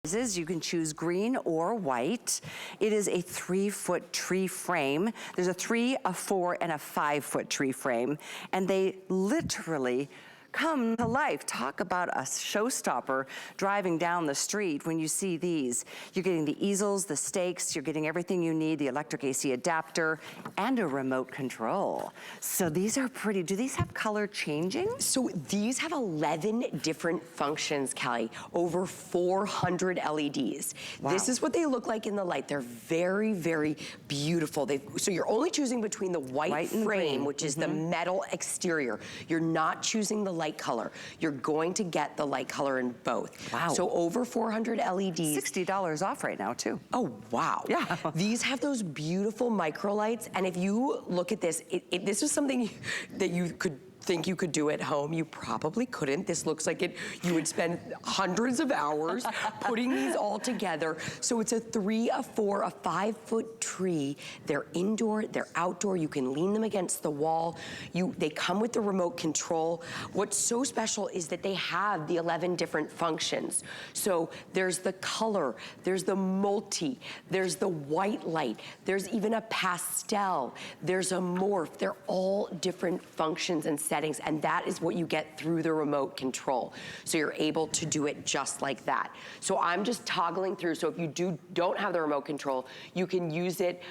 You can choose green or white. It is a 3-foot tree frame. There's a 3, a 4, and a 5-foot tree frame, and they literally come to life. Talk about a showstopper driving down the street when you see these. You're getting the easels, the stakes, you're getting everything you need, the electric AC adapter, and a remote control. So these are pretty. Do these have color changing? So these have 11 different functions, Kelly, over 400 LEDs. Wow. This is what they look like in the light. They're very, very beautiful. So you're only choosing between the white frame, which is the metal exterior. You're not choosing the light color. You're going to get the light color in both. Wow. So over 400 LEDs. $60 off right now too. Oh, wow. Yeah. These have those beautiful micro lights, and if you look at this, this is something that you could think you could do at home. You probably couldn't. This looks like you would spend hundreds of hours putting these all together. So it's a 3, a 4, a 5-foot tree. They're indoor, they're outdoor. You can lean them against the wall. They come with the remote control. What's so special is that they have the 11 different functions. So there's the color, there's the multi, there's the white light, there's even a pastel, there's a morph. They're all different functions and settings, and that is what you get through the remote control. So you're able to do it just like that. So I'm just toggling through. So if you don't have the remote control, you can use it,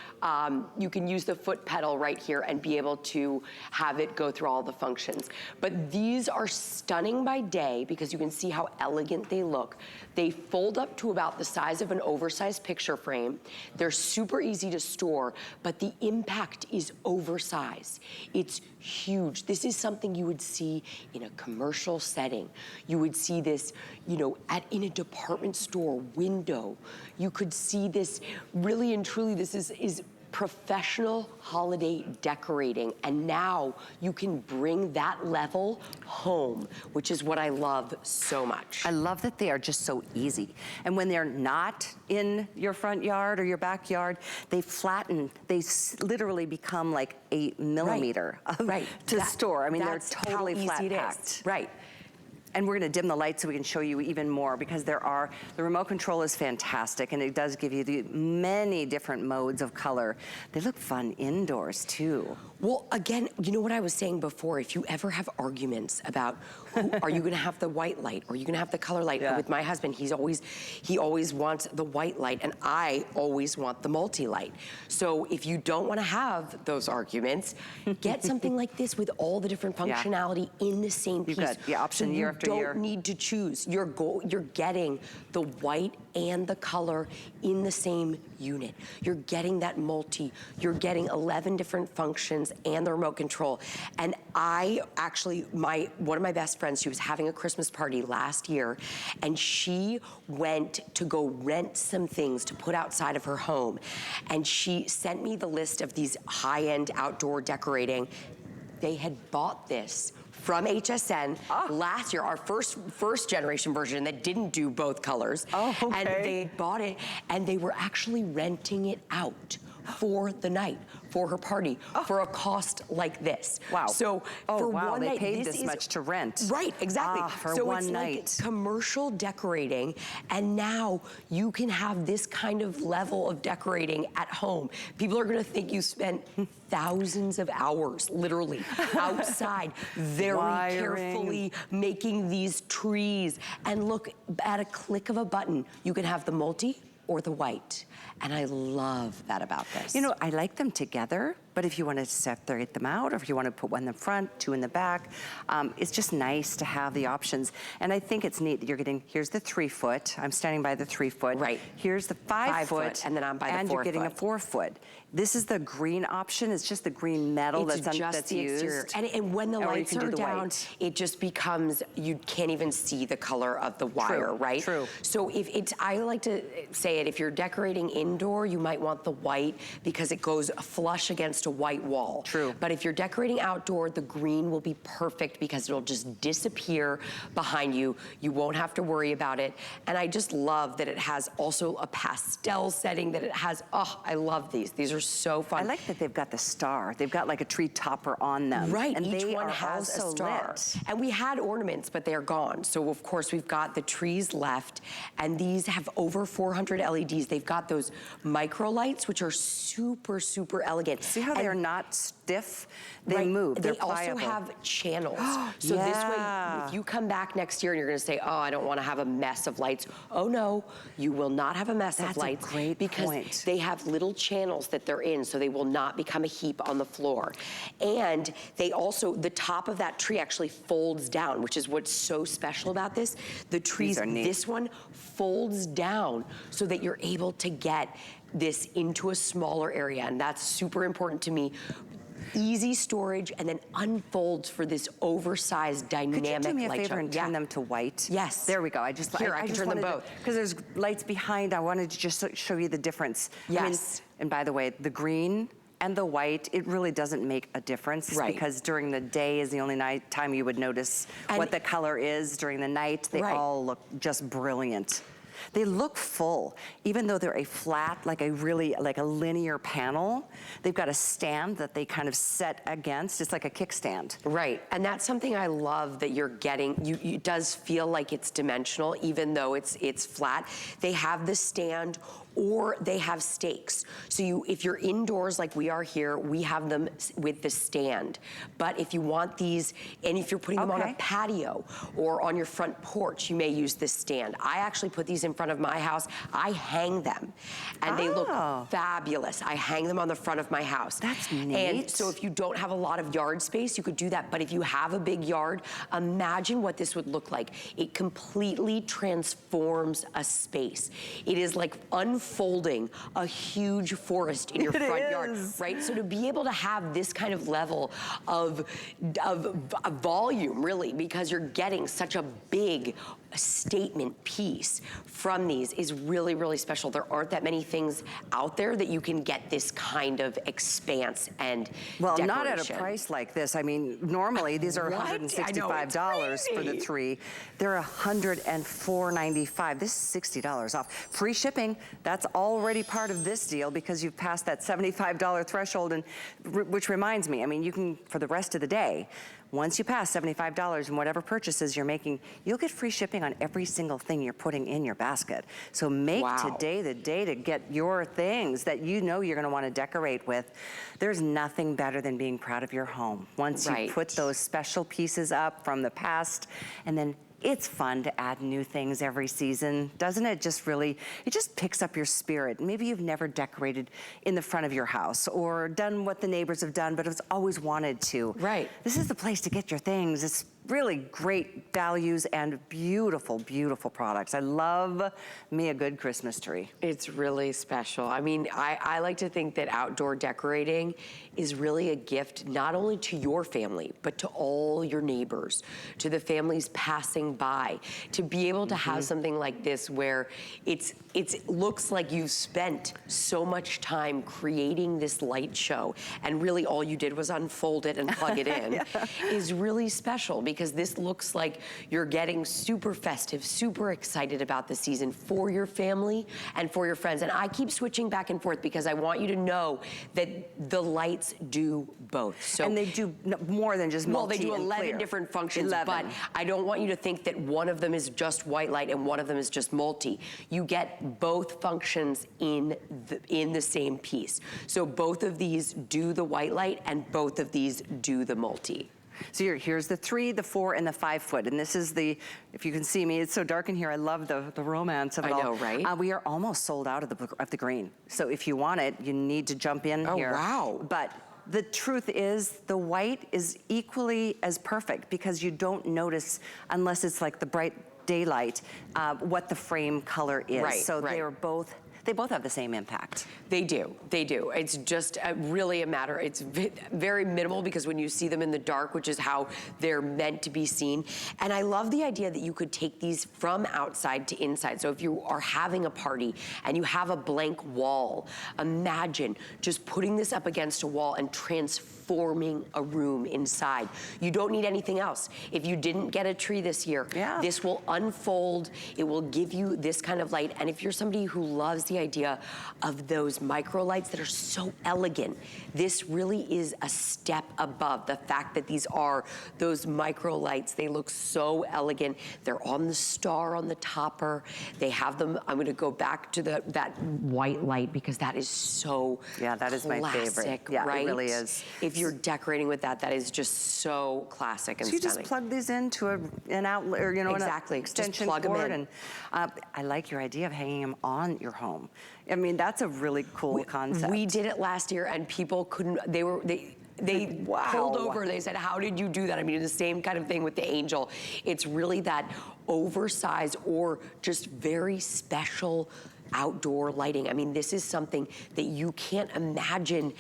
you can use the foot pedal right here and be able to have it go through all the functions. But these are stunning by day because you can see how elegant they look. They fold up to about the size of an oversized picture frame. They're super easy to store, but the impact is oversized. It's huge. This is something you would see in a commercial setting. You would see this, in a department store window. You could see this really and truly, this is professional holiday decorating, and now you can bring that level home, which is what I love so much. I love that they are just so easy. And when they're not in your front yard or your backyard, they flatten, they literally become like a millimeter to store. I mean, they're totally flat packed. Right. And we're gonna dim the light so we can show you even more, because the remote control is fantastic, and it does give you the many different modes of color. They look fun indoors too. Well, again, you know what I was saying before, if you ever have arguments about are you gonna have the white light, or are you gonna have the color light? Yeah. With my husband, he always wants the white light, and I always want the multi-light. So if you don't wanna have those arguments, get something like this with all the different functionality in the same piece. You've got the option year after year. You don't need to choose. You're getting the white and the color in the same unit. You're getting that multi, you're getting 11 different functions and the remote control. And I actually, one of my best friends, she was having a Christmas party last year, and she went to go rent some things to put outside of her home. And she sent me the list of these high-end outdoor decorating. They had bought this from HSN last year, our first generation version that didn't do both colors. Oh, okay. And they bought it, and they were actually renting it out for the night, for her party, for a cost like this. Wow. So for one they night, paid this much to rent. Right, exactly. For so one it's night. Like commercial decorating, and now you can have this kind of level of decorating at home. People are gonna think you spent thousands of hours, literally, outside, very carefully making these trees. And look, at a click of a button, you can have the multi or the white. And I love that about this. You know, I like them together, but if you want to separate them out, or if you want to put one in the front, two in the back, it's just nice to have the options. And I think it's neat that you're getting, here's the 3-foot. I'm standing by the 3-foot. Right. Here's the 5-foot. And then I'm by the 4-foot. And you're getting a 4-foot. This is the green option. It's just the green metal that's used. Exterior. And when the lights are down, it just becomes, you can't even see the color of the wire, right? True. So I like to say it, if you're decorating indoor, you might want the white because it goes flush against a white wall. True. But if you're decorating outdoor, the green will be perfect because it'll just disappear behind you. You won't have to worry about it. And I just love that it has also a pastel setting, that it has, oh, I love these. These are so fun. I like that they've got the star. They've got like a tree topper on them. Right, and each they one are has a also star. lit. And we had ornaments, but they're gone. So of course we've got the trees left, and these have over 400 LEDs. They've got those micro lights, which are super, super elegant. See how they're not stiff? They move, they're pliable. They also have channels. So this way, if you come back next year and you're gonna say, oh, I don't wanna have a mess of lights. Oh no, you will not have a mess of lights. That's a great because point. they have little channels that they're in, so they will not become a heap on the floor. And they also, the top of that tree actually folds down, which is what's so special about this. The trees, this one folds down so that you're able to get this into a smaller area, and that's super important to me. Easy storage, and then unfolds for this oversized dynamic light show. Could you do me a favor and turn them to white? Yes. There we go. I just Here, I can turn them both. Because there's lights behind. I wanted to just show you the difference. Yes. I mean, and by the way, the green and the white, it really doesn't make a difference. Right. Because during the day is the only time you would notice what the color is. During the night, they all look just brilliant. They look full, even though they're a flat, like a linear panel. They've got a stand that they kind of set against. It's like a kickstand. Right, and that's something I love that you're getting. It does feel like it's dimensional, even though it's flat. They have the stand, or they have stakes. So if you're indoors like we are here, we have them with the stand. But if you want these, and if you're putting them on a patio or on your front porch, you may use this stand. I actually put these in front of my house. I hang them, and they look fabulous. I hang them on the front of my house. That's neat. And so if you don't have a lot of yard space, you could do that. But if you have a big yard, imagine what this would look like. It completely transforms a space. It is like unfolding a huge forest in your front yard, right? So to be able to have this kind of level of volume, really, because you're getting such a big statement piece from these is really, really special. There aren't that many things out there that you can get this kind of expanse and decoration. Not at a price like this. I mean, normally these are $165 for the three. They're $104.95. This is $60 off. Free shipping, that's already part of this deal because you've passed that $75 threshold, and which reminds me, I mean, you can, for the rest of the day, once you pass $75 in whatever purchases you're making, you'll get free shipping on every single thing you're putting in your basket. So make today the day to get your things that you know you're gonna wanna decorate with. There's nothing better than being proud of your home. Once you put those special pieces up from the past, and then it's fun to add new things every season, doesn't it? It just picks up your spirit. Maybe you've never decorated in the front of your house or done what the neighbors have done, but it's always wanted to. Right. This is the place to get your things. It's really great values and beautiful, beautiful products. I love me a good Christmas tree. It's really special. I mean, I like to think that outdoor decorating is really a gift not only to your family, but to all your neighbors, to the families passing by, to be able to have something like this where it looks like you've spent so much time creating this light show, and really all you did was unfold it and plug it in, is really special, because this looks like you're getting super festive, super excited about the season for your family and for your friends. And I keep switching back and forth because I want you to know that the lights do both. So, and they do more than just multi and clear. Well, they do 11 different functions, but I don't want you to think that one of them is just white light and one of them is just multi. You get both functions in the same piece. So both of these do the white light and both of these do the multi. So here's the 3, the 4, and the 5 foot. And this is if you can see me, it's so dark in here. I love the romance of it all. I know, right? We are almost sold out of the green. So if you want it, you need to jump in here. Oh, wow. But the truth is, the white is equally as perfect because you don't notice, unless it's like the bright daylight, what the frame color is. Right, so they're they both have the same impact. They do, they do. It's just really a matter, it's very minimal because when you see them in the dark, which is how they're meant to be seen. And I love the idea that you could take these from outside to inside. So if you are having a party and you have a blank wall, imagine just putting this up against a wall and transforming a room inside. You don't need anything else. If you didn't get a tree this year, this will unfold. It will give you this kind of light. And if you're somebody who loves the idea of those micro lights that are so elegant, this really is a step above. The fact that these are those micro lights, they look so elegant. They're on the star on the topper. They have them, I'm gonna go back to that white light because that is so that is my favorite. Yeah, right? it really is. If you're decorating with that, that is just so classic and so you stunning. just plug these into an outlet, or exactly. an extension just plug cord, them in. and I like your idea of hanging them on your home. I mean, that's a really cool concept. We did it last year, and people couldn't. They pulled over. They said, "How did you do that?" I mean, it's the same kind of thing with the angel. It's really that oversized or just very special outdoor lighting. I mean, this is something that you can't imagine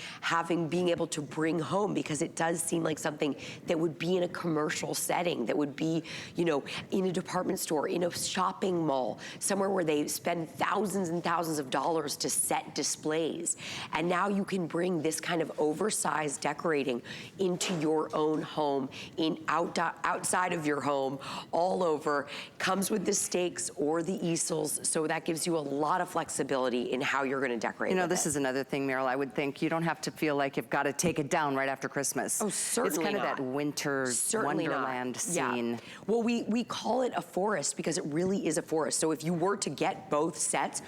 being able to bring home, because it does seem like something that would be in a commercial setting, that would be, you know, in a department store, in a shopping mall, somewhere where they spend thousands and thousands of dollars to set displays. And now you can bring this kind of oversized decorating into your own home, outside of your home, all over. Comes with the stakes or the easels, so that gives you a lot of flexibility in how you're going to decorate. You know, this is another thing, Meryl, I would think you don't have to feel like you've got to take it down right after Christmas. Oh, certainly It's kind not. of that winter wonderland scene. Yeah. Well, we call it a forest because it really is a forest. So if you were to get both sets,